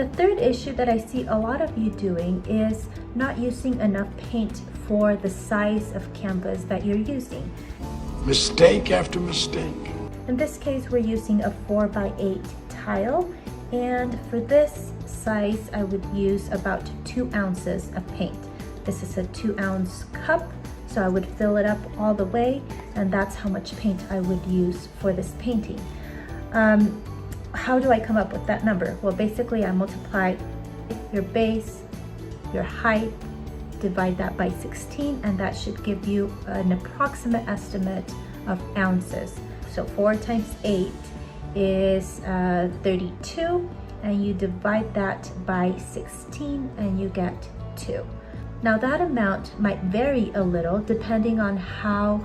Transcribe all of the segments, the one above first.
The third issue that I see a lot of you doing is not using enough paint for the size of canvas that you're using. Mistake after mistake. In this case, we're using a 4x8 tile, and for this size, I would use about 2 ounces of paint. This is a 2-ounce cup, so I would fill it up all the way, and that's how much paint I would use for this painting. How do I come up with that number? Well, basically I multiply your base, your height, divide that by 16, and that should give you an approximate estimate of ounces. So 4 times 8 is 32, and you divide that by 16 and you get 2. Now that amount might vary a little depending on how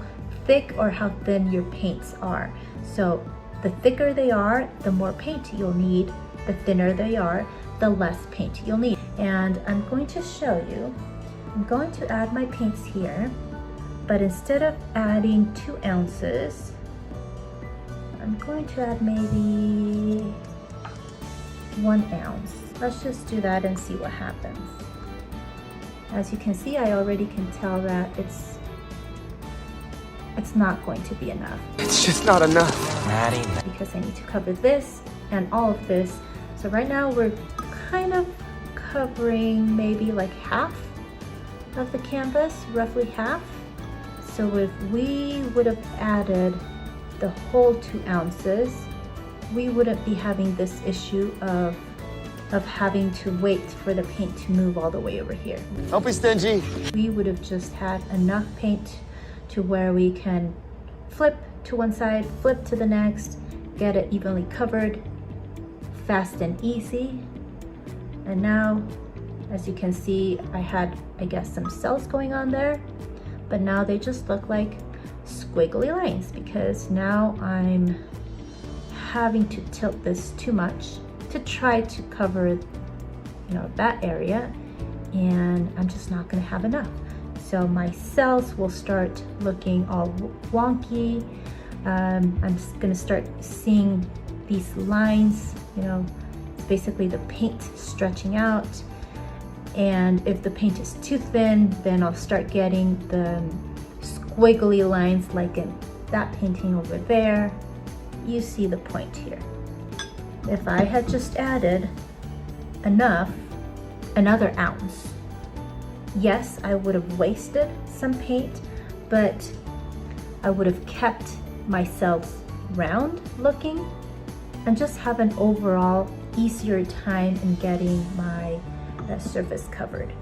thick or how thin your paints are. So the thicker they are, the more paint you'll need. The thinner they are, the less paint you'll need. And I'm going to show you. I'm going to add my paints here, but instead of adding 2 ounces, I'm going to add maybe 1 ounce. Let's just do that and see what happens. As you can see, I already can tell that it's not going to be enough. It's just not enough. Because I need to cover this and all of this. So right now we're kind of covering maybe like half of the canvas, roughly half. So if we would have added the whole 2 ounces, we wouldn't be having this issue of having to wait for the paint to move all the way over here. Don't be stingy. We would have just had enough paint to where we can flip to one side, flip to the next, get it evenly covered, fast and easy. And now, as you can see, I had, I guess, some cells going on there, but now they just look like squiggly lines because now I'm having to tilt this too much to try to cover, that area, and I'm just not gonna have enough. So my cells will start looking all wonky. I'm just gonna start seeing these lines, it's basically the paint stretching out. And if the paint is too thin, then I'll start getting the squiggly lines like in that painting over there. You see the point here. If I had just added another ounce, yes, I would have wasted some paint, but I would have kept my cells round looking and just have an overall easier time in getting my surface covered.